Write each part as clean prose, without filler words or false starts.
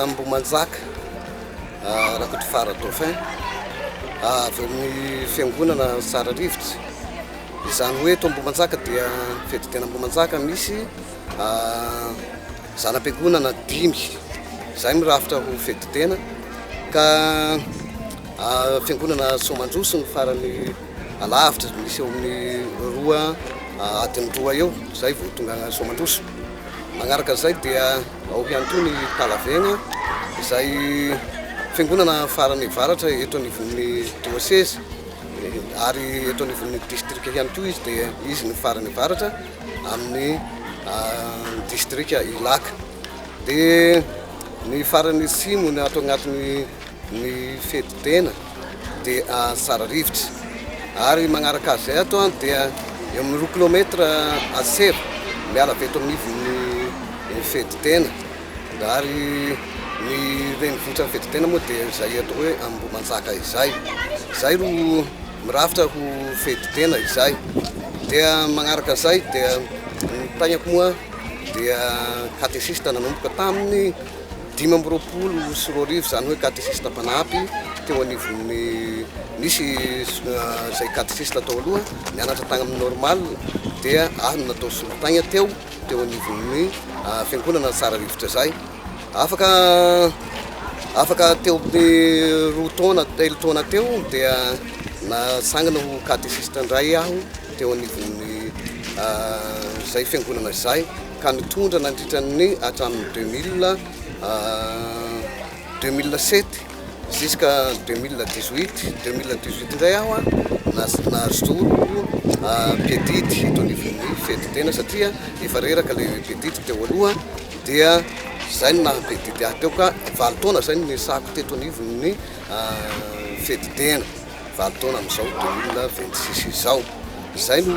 Mbomanjaka rakotra fara dauphin avy amin'ny fiangonana Sararivitra. Izany hoe eto Mbomanjaka dia fety tena Mbomanjaka misy zanam-piangonana 5 izay mirafitra ho fety tena ka fiangonana Soamandroso ny farany alavitra misy eo amin'ny 2 eo izay vao tonga Soamandroso. Magnaraka izay dia ao ihany koa ny Talavegna izay fiangonana farany varatra eto anivon'ny diocèse ary eto anivon'ny district ihany koa izy dia izy ny farany varatra amin'ny district Ilaka. Dia ny farany simo ny ato agnatin'ny fety tena dia Sararivitra ary magnaraka azy zay ato dia eo amin'ny 2 kilometra aseva miala avy eto anivon'ny fety tena ary ny renivohitra ny fety tena moa dia izay atao hoe Mbomanjaka izay ro mirafitra ho fety tena izay. Dia magnaraka izay dia ny tagnako moa dia katesista nanomboka tamin'ny 520 izany hoe katesista mpanampy teo anivon'ny nisy izay katesista tao aloha nianatra tagny amin'ny normal dia natao solotagna teo anivon'ny fiangonana Sararivitra izay. Afaka teo amin'ny 3 taona teo dia nasangana ho katesista indray aho teo anivon'ny izay fiangonana izay ka nitondra nandritran'ny hatramin'ny 2007 jusqu'à 2018 indray aho nazoro piedidy eto anivon'ny fety tena satria efa reraka le piedidy teo aloha dia zay no nahapiedidy ahy teo ka 9 taona zay nisako teto anivon'ny fety tena 9 taona amin'izao 2026 izao. Zay no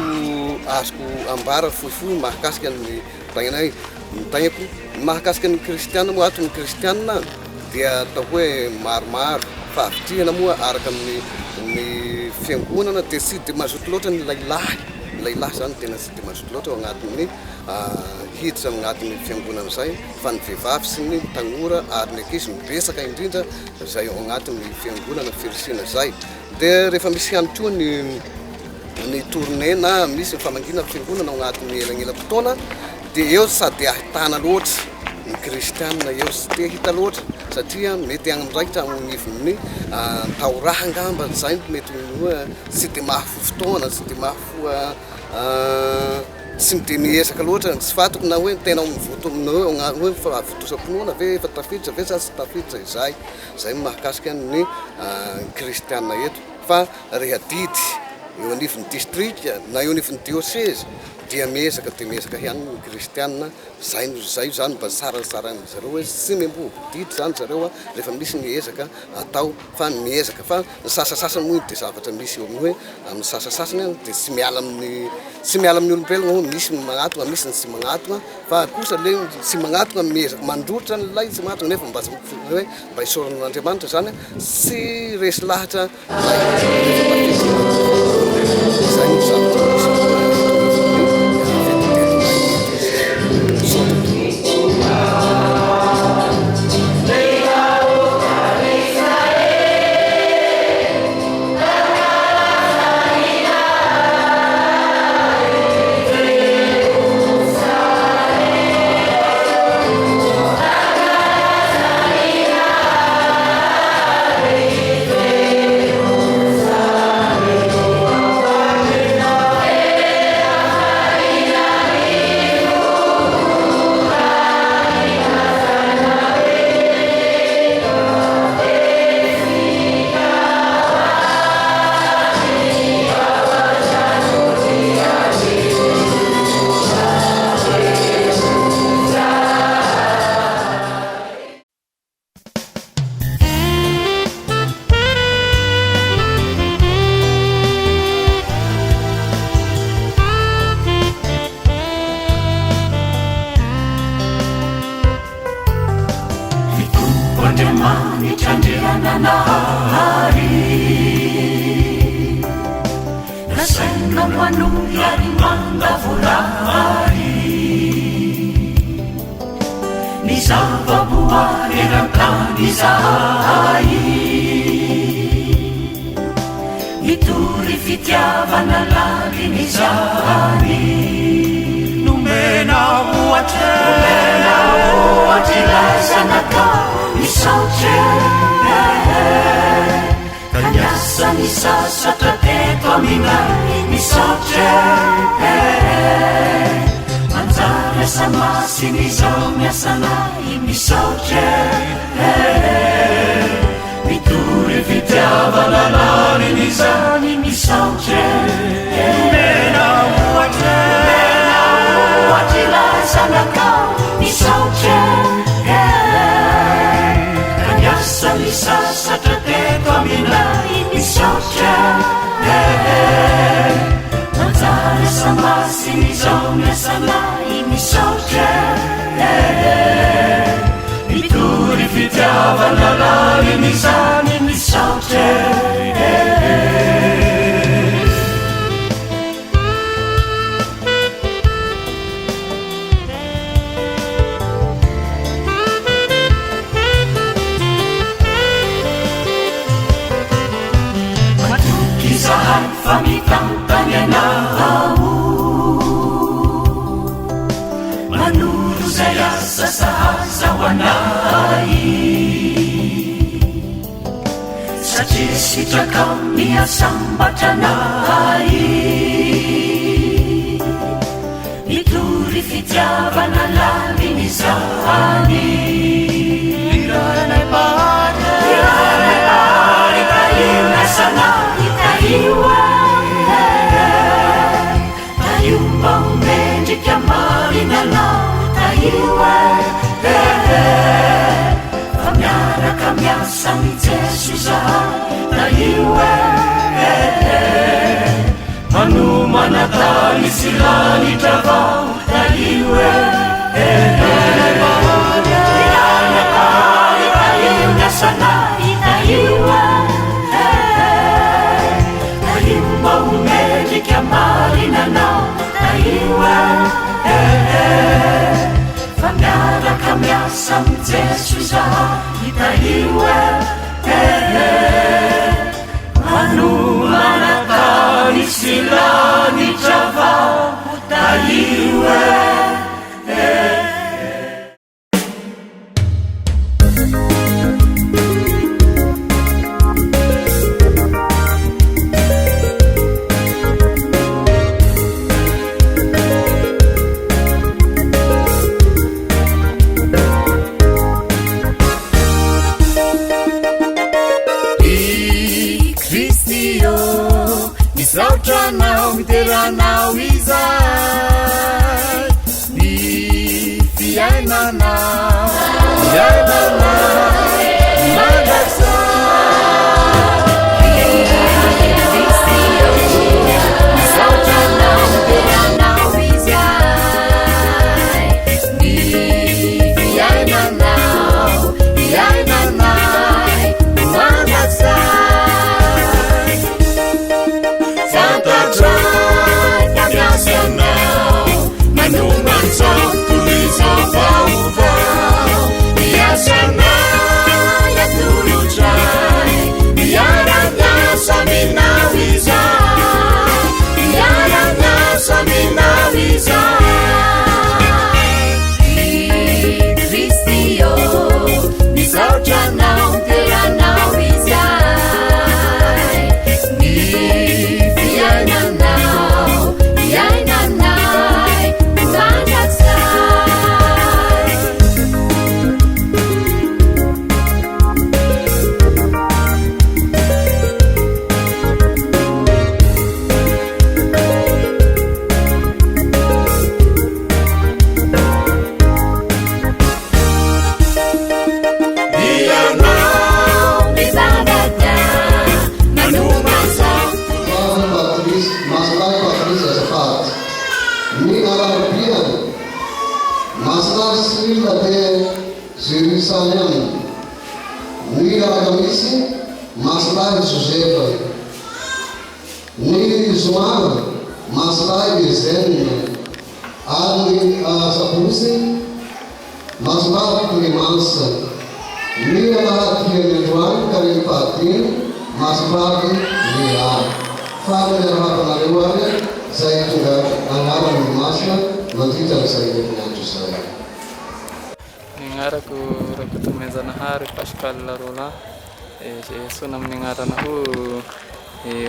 azoko ambara fohifohy mahakasika ny tagnanay ny tagnako mahakasika ny kristianina moa ato ny kristianina dia atao hoe maromaro fa avitrihana moa araka amin'ny fiangonana dia tsy dia mazoto loatra ny lailahy zany tena tsy dia mazoto loatra ao agnatin'ny hiditra agnatin'ny fiangonana izay fa ny vehivavy sy ny tanora ary ny ankizy mibesaka indrindra izay ao agnatin'ny fiangonana firisina izay. Dia rehefa misy ihany koa ny tournée na misy famangina fiangonana ao agnatin'ny elagnela-potoana dia eo sady ahitana loatra ny kristianina eo sy te hita loatra satria mety agny miraikitra anivon'ny taoraha angamba zay mety hoe tsy dia mahafoy fotoana sy dia mahafoy tsy de miesaka loatra tsy fatoko na hoe tena mivoto aminao hoe fa votosampinoana ve efa tafiditra ve sa tsy tafiditra zay mahakasika ny kristianina eto fa reha didy eo anivon'ny district na eo anivon'ny diocèse dia miezaka hiany ny kristianina zay zany mba sarany zareo hoe tsy membo didy zany zareo rehefa misy miezaka atao fa miezaka fa ny sasasasany moa de zavatra misy eo amin'ny hoe amin'ny sasasasany de tsy miala amin'ny olombelona misy magnatona misy ny tsy magnatona fa kosa le tsy magnatona miezaka mandrotra nylay tsy magnatona nefa mba hoe mba isoran'Andriamanitra zany tsy resy lahatra zay ny zavatra Silani Java, Taiwe, amperanao izay ny fiainanao mandrakzay maslahi Josefa, ni Zumara, maslahi Zen, ani Sapusi, maslahi Kulimansa, ni alahat Kulimanjuan, Kalipatin, maslahi Lia. Fala yang apa nariwale, saya juga anggaran masla, nanti saya punya saya. Ngarako Rakotomezanahary Pascal Rola sona amin'ny anarana ho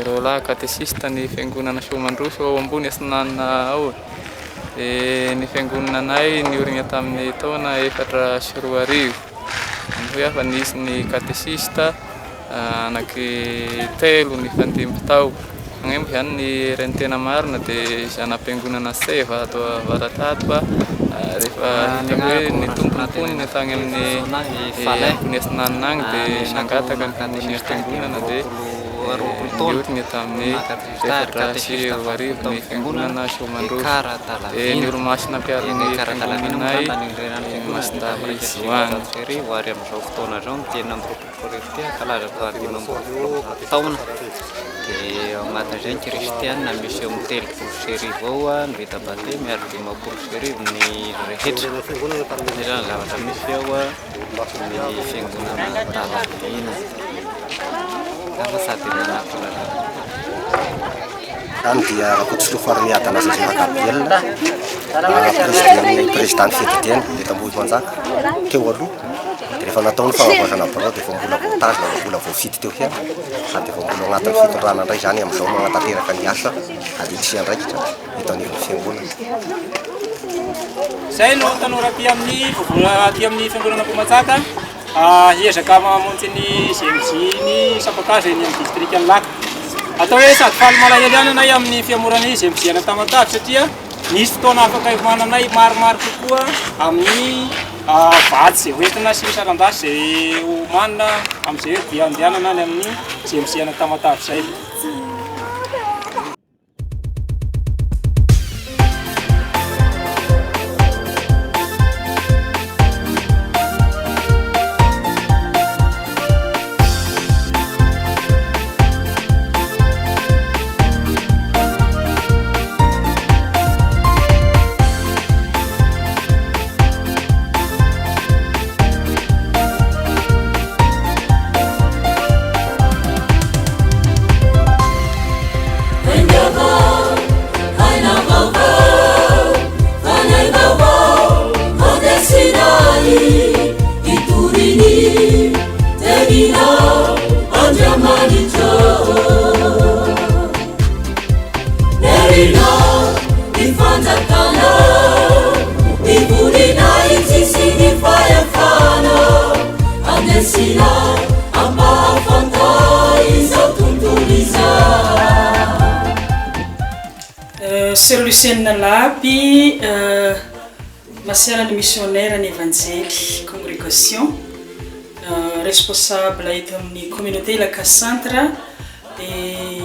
Rola katesista ny fiangonana Soamandroso ao ambony Asinana ao. Ny fiangonanay niorina tamin'ny taona 4 hoe afa nisy ny katesista anaky telo ny fandimby tao. Agnembo ihany ny rentena marina dia zanam-piangonana Seva ato Varatato rehefa hoe ny tompon'ny tany amin'ny ambony Asinana agny dia nangataka ny fiangonana dia niorina tamin'ny 4 ny fiangonana Soamandroso. Ny olo-masina mpiaro-ny fiangonanay Masita Isoany. Ary amin'izao fotoana izao ny tena amby kalaza taona dia ao anatin'izay ny kristianina misy eo amin'ny 3 vao ny vita bate miaro 5 ny rehetra. Izay zany zavatra misy ao ny fiangonana Talalina. Sady manakona Kami dia Rakotsy Lofarmiadana Zezina Gabriel président feditienne eto Ambohimanjaka teo aloha dia rehefa nataony fagnavazana barao dia efa mbola voatazona mbola voafity teo ihany sady efa mbola agnatin'ny fitondrana indray zany amin'izao magnatanteraka ny asa aditsia ndraikitra eto anivon'ny fiangonana. Zay no tanora aty amin'ny fiangonana Ambohimanjaka hiezaka mamonjy ny GMJ-ny Sapakasa eny amin'ny district Laka. Atao hoe sady faly malahelo ihany anay amin'ny fiamoran'ny GMJ-na Tamatavy satria nisy fotoana afaka ivoananay maromaro kokoa amin'ny vaty izay hoentina sy saran-dasy izay omanina amin'izay hoe dia andehanana any amin'ny GMJ-na Tamatavy izay. Bruxelles Laby, Masiara ny missionnaire ny Evangélie congrégation, responsable eto amin'ny communauté Laka Centre et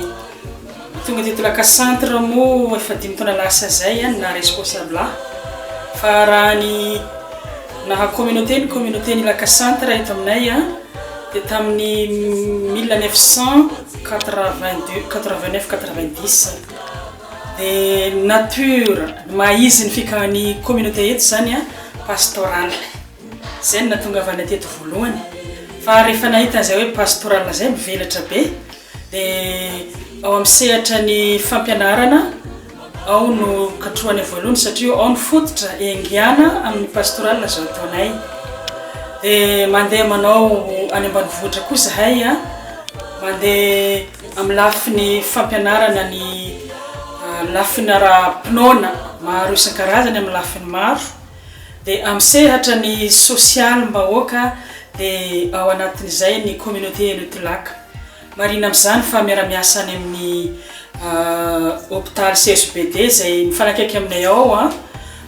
tonga teto Laka Centre mo efa 5 taona lasa zay na responsable fa raha ny naha communauté ny Laka Centre eto aminay de tamin'ny 1989-90 de nature maizy ny fikany communauté eto zany pastoral zay natongavana teto voalohany fa rehefa nahita zay hoe pastoral zay mivelatra be de ao amin'ny sehatra ny fampianarana ao no katroany voalohany satria ao ny fototra engiana amin'ny pastoral zao ataonay de mandeha manao any ambanivohitra kosa hay mandeha amin'ny lafiny fampianarana ny lafiny ara-pinona maro isan-karazany amin'ny lafiny maro de amin'ny sehatra ny social mbahoaka de ao anatin'izay ny communauté Nutulaka marina amin'izany fa miara-miasa any amin'ny hôpital CSBD zay mifanakaiky aminay ao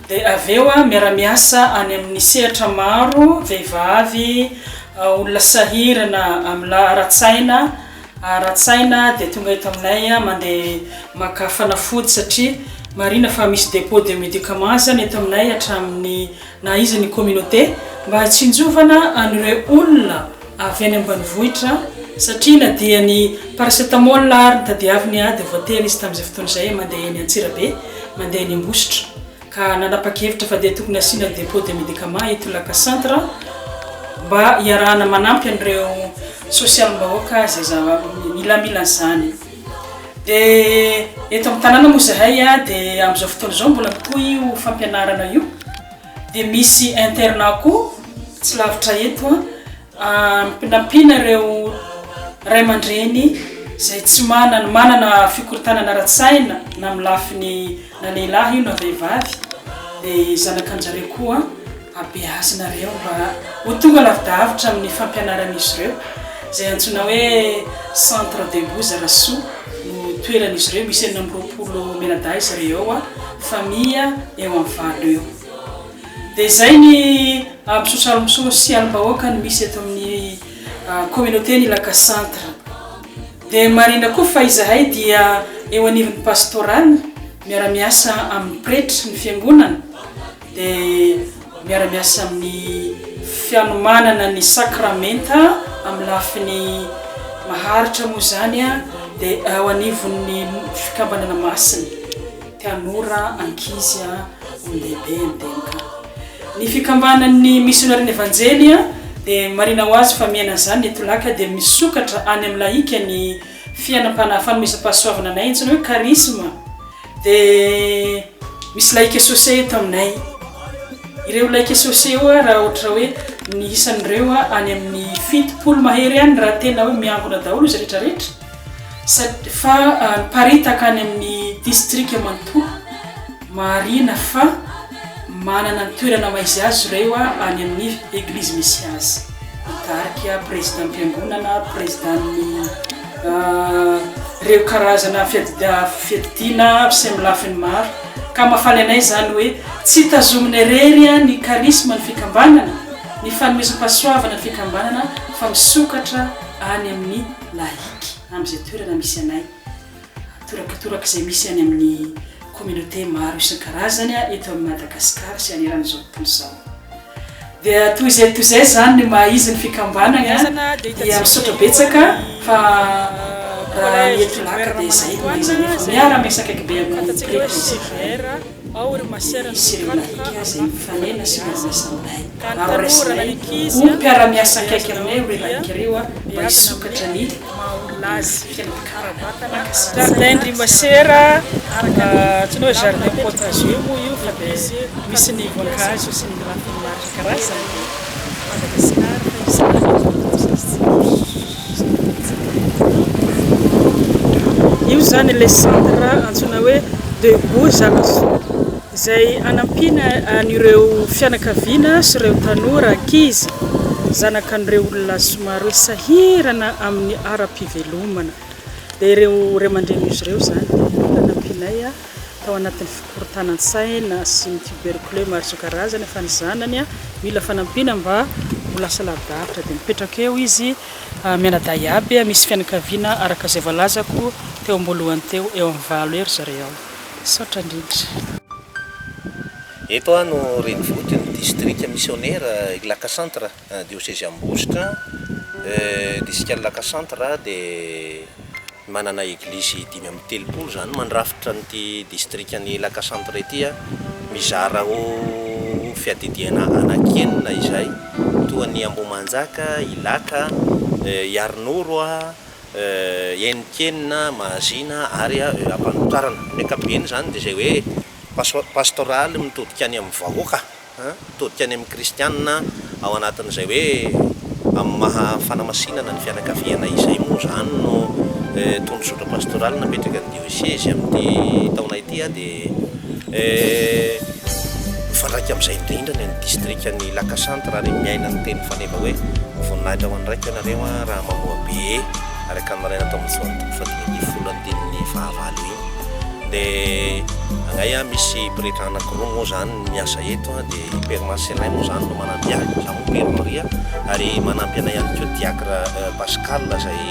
de aveo miara-miasa any amin'ny sehatra maro vehivavy olona sahirana amin'ny ratsaina de tonga eto aminay mandeha maka fanafody satria marina fa misy dépôt de médicaments zany eto aminay hatramin'ny na izy ny communauté mba tsinjovana an'ireo olona avy any ambanivohitra satria na dia ny paracétamol ary tadiaviny de voateny izy tamin'izay fotoana zay mandeha eny Antsirabe mandeha eny Ambositra ka nanapa-kevitra fa de tokony asiana dépôt de médicaments eto Laka Centre mba iarahana manampy an'ireo social mbahoaka zay milamila zany de eto amin'ny tanàna moa zahay de amin'izao fotoana zao mbola mitohy io fampianarana io de misy internat koa tsy lavitra eto nampina ireo ray aman-dreny zay tsy manana fikorontanana ara-tsaina na amin'ny lafiny na lehilahy io na vehivavy de zanakanjareo koa abeazanareo mba ho tonga lavidavitra amin'ny fampianaran'izy ireo zay antsoina hoe centre de Bozarasoa no toeran'izy ireo misy 90 menadahy izy ireo famille eo amin'ny valo eo de zay ny social mbahoaka ny misy eto amin'ny communauté ny Laka Centre de marina koa fa izahay dia eo anivon'ny pastoral miara-miasa amin'ny pretre ny fiangonana de miara-miasa amin'ny fianomanana ny sakramenta amin'ny lafiny maharitra moa zany de ao anivon'ny fikambanana masina tanora ankizy olon-dehibe antenaka ny fikambanan'ny missionnaire Evangélie de marina hoazy fa miaina zany eto Laka de misokatra any amin'ny laika ny fanomezam-pahasoavana anay intsony hoe charisme de misy laika associé eto aminay ireo laika associé io raha ohatra hoe ny isan'ireo any amin'ny 70 mahery any raha tena hoe miangona daholo izy rehetrarehetra fa paritaka any amin'ny district Mantoa marina fa manana ny toerana maizy azy ireo any amin'ny église misy azy mitarika président mpiangonana présidentny reo karazana fiadidina sy amin'ny lafiny maro ka mahafaly anay zany hoe tsy tazomina rery ny charisme ny fikambanana ny fanomezam-pahasoavana ny fikambanana fa misokatra any amin'ny lahiky amin'izay toerana misy anay toratoraka zay misy any amin'ny communauté maro isan-karazany eto amin'ny Madagasikara sy aneran'izao tontolo zao de toy zay zany ny maizy ny fikambanana dia misaotra betsaka fa raha eto Laka de zay miara-miasa akaiky be amin'ny pretre ao ry masiara zay mifanena sy miara-miasa aminay aro resinay mpiara-miasa akaiky aminay hoe laika ireo mba hisokatra ny jardin du Masiara tsy hoe jardin potager moa io fa de misy ny voankazo sy ny lafiny maro karazany io zany le centre antsoina hoe de Bozarasoa zay anampina an'ireo fianakaviana sy ireo tanora ankizy zanakan'ireo olona somary sahirana amin'ny ara-pivelomana de ireo ray aman-dreny izy ireo zany anampinay tao anatin'ny fikorotanan-tsay na sy ny tuberculeux maro isan-karazany fanizanany mila fanampiana mba ho lasa lavdavitra dia mipetraka eo izy mianaday aby misy fianakaviana araka izay voalazako teo ambolohany teo eo amin'ny valo ero zareo saotra indrindra. Eto no renivohitra ny district missionnaire Ilaka Centre diocèse Ambositra district Ilaka Centre dia manana église 5 zany mandrafitra ny district ny Ilaka Centre ety mizara ho fiadidiana anakenina izay toa ny Ambomanjaka, Ilaka, Iarnoro, Enkenina, Mahazina ary Ampanotarana. Ny ankapobeny zany dia izay hoe pastoral mitodika any amin'ny vahoaka, mitodika any amin'ny kristianina ao anatin'izay hoe amin'ny maha fanamasinana ny fianakaviana izay moa zany no tondrosotra pastoral napetraka ny diocèse amin'ny taona ity dia fandraika amin'izay indrindra ny district ny Ilaka Centre ary miaina ny teny faneva hoe voninahitra ho andraika ianareo raha mamoa be araka anaraina tao amin'ny fadimy fahavalo iny dia angay misy pretra anankiroa moa zany miasa eto dia Père Marcelin moa zany no manampy ahy za moa Père Maria ary manampy anay ihany koa Diacre Pascal zay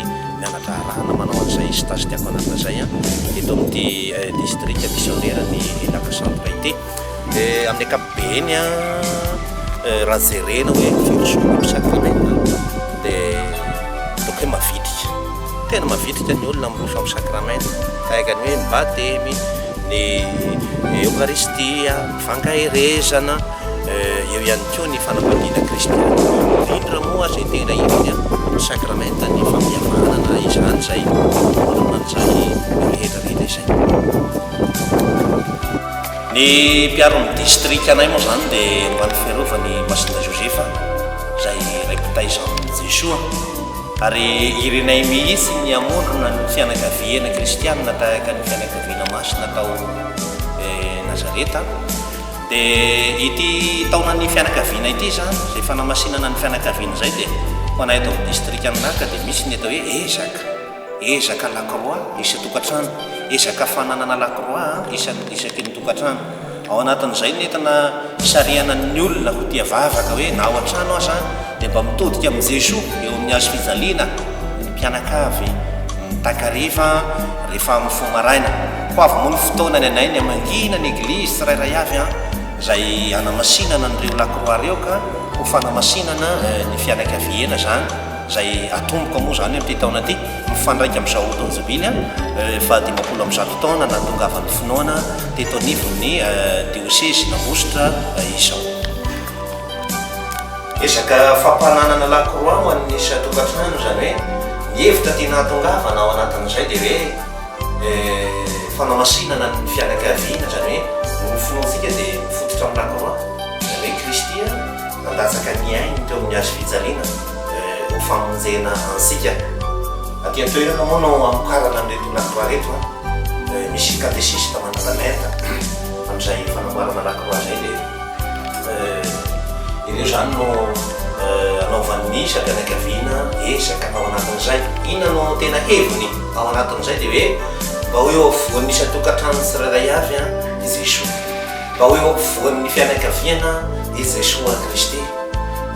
mianatra arahana manao an'izay stage tiako anatina zay eto amin'ity district missionnaire ny Ilaka Centre ity amin'ny ankapobeny raha jerena hoe firosoana amin'ny sakramenta dia toko hoe mavitrika tena mavitrika ny olona miroso amin'ny sakramenta tahaka ny hoe ny batemy ny eukaristia fankaherezana eo ihany koa ny fanambadiana kristiana indrindra moa zay tena iny sakramenta ny famihavanana izany zay manan'izay rehetrarehetra izay. Ny mpiaro-ny district anay moa zany dia mba ny fiarovany Masinda Josefa zay raikitay Jean Jesoa ary irenay mihitsy ny amondrona ny fianakaviana kristianina tahaka ny fianakaviana masina tao Nazareta dia ity taona ny fianakaviana ity zany zay fanamasinana ny fianakaviana zay dia ho anay atao amin'ny district aminaka dia misy ny atao hoe ezaka lakroa isa-tokantrano ezaka fananana lakroa isaky ny tokantrano ao anatin'izay netana sariana ny olona ho tia vavaka hoe na ao an-trano aza dia mba mitodika amin'ny Jesoa eo amin'ny hazo fijaliana ny mpianakavy mitakariva rehefa amin'ny fomaraina ho avy moa ny fotoana ny anay ny amangina ny eglizy tsirairay avy zay anamasinana n'ireo lakroa reo ka ho fanamasinana ny fianakaviana zany zay atomboka moa zany amin'ity taona ity mifandraika amin'izao tonjobily fa 50 taona nahatongavan'ny finoana teto anivon'ny diocèse n'Ambositra izao. Ezaka fampananana lakroa ho an'ny isa-tokantrano zany hoe ny hevitra tena hatongavana ao anatin'izay dia hoe fanamasinana ny fianakaviana zany hoe ny finoantsika dia mifototra amin'ny lakroa zany hoe Kristia mandatsaka ny ainy teo amin'ny hazo fijaliana ho famonjena ansika aty an-toerana moa no amokarana amin'reto lakroa reto misy katesista mananameta amin'izay fanamboarana lakroa zay dia ireo zany no anaovan'ny isa-pianakaviana ezaka ao anatin'izay inona no tena heviny ao anatin'izay dia hoe mba hoe eo afovoan'ny isa-tokantrano tsirairay avy i Jesoa mba hoe eo afovoan'ny fianakaviana i Jesoa Kristy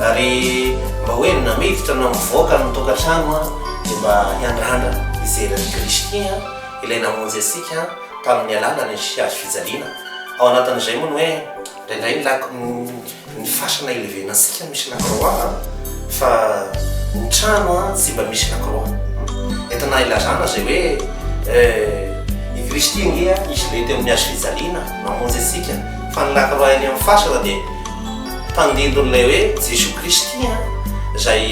ary mba hoe namiditra na mivoaka ny tokantrano dia mba hiandrandra izeran'ny Kristy ilay namonjy antsika tamin'ny alalany sy hazo fijaliana ao anatin'izay moa no hoe indraindray ny fasana ilevena antsika misy lakroa fa ny trano tsy mba misy lakroa entana ilazana zay hoe i Kristy ngia izy le teo amin'ny hazo fijaliana namonjy antsika fa ny lakroa eny amin'ny fasana dia tandindon'ilay hoe Jesoa Kristy zay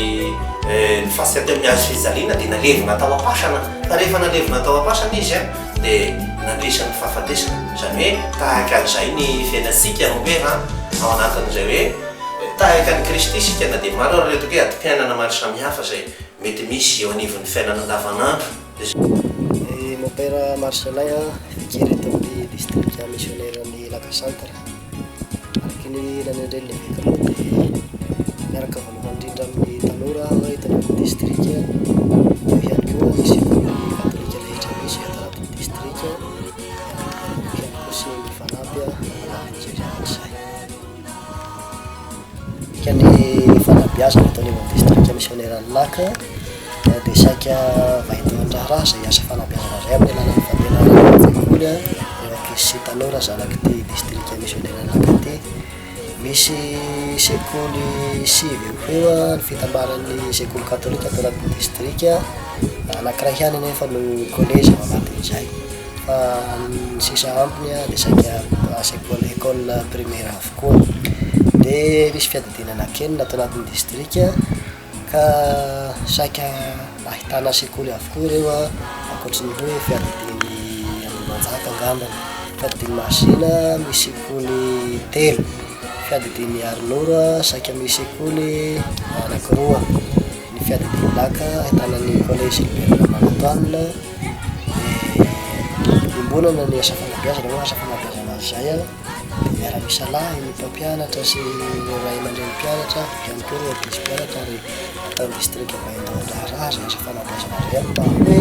nifasika teo amin'ny hazo fijaliana dia nalevina tao am-pasana fa rehefa nalevina tao am-pasana izy dia nandresany fahafatesana zany hoe tahaka an'izay ny fiainantsika robera ao anatin'izay hoe tahaka ny Kristy sika na dia maro reto hoe adi-piainana maro samihafa zay mety misy eo anivon'ny fiainana andavanandro. Mon père Marcelin fikiri eto amin'ny district missionnaire ny Ilaka Centre araky ny nanendreny veka moa dia miaraka voalohany indrindra amin'ny tanora eto amin'ny district eo ihany koa misy katolika rehetra misy eto anatin'ny district ihany koa sy kany fanabiazana ataony amin'ny district missionnaire Laka dia saika vahitoan-draharaha zay asa fanabiazana zay amin'ny alalan'ny fampianarana sekoly eo ankizy sy tanora zanaky ty district missionnaire Laka ty. Misy sekoly sivy eo ny fitambaran'ny sekoly katolika tao anatin'ny district anankiray ihany nefa no collège ao anatin'izay fa ny sisa ambiny dia saika sekoly école primaire avokoa. Dia misy fiadidinana kenina tao anatin'ny district ka saika ahitana sekoly avokoa ireo ankoatrin'ny hoe fiadidiny Ambohimanjaka angambany, fiadidiny Masina misy sekoly telo, fiadidiny Arnora saika misy sekoly anankiroa, ny fiadidiny Laka ahitana ny collège Liberina Manatoanina. Imbonana ny asa fanabiazana ho asa fanabiazana zay miara-misalahy ny mpampianatra sy ireo ray aman-dreny mpianatra ihany koa ireo ankizy mpianatra ary atao district vahitoan-draharaha zay asa fanabiazana zay mba hoe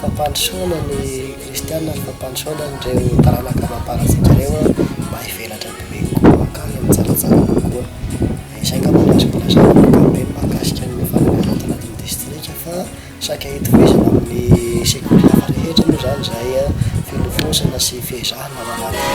fampandrosoana ny kristianina ny fampandrosoana nireo taranaka mamparatsika reo mba hivelatra be koa akany amin'ny tsaratsara kokoa. Izay ngamba ny azoko lazana be mahakasika ny fanabiazana tao anatin'ny district fa saika hitovizana amin'ny sekoly hafa rehetra moa zany zay filovosana sy fiezahana manaraka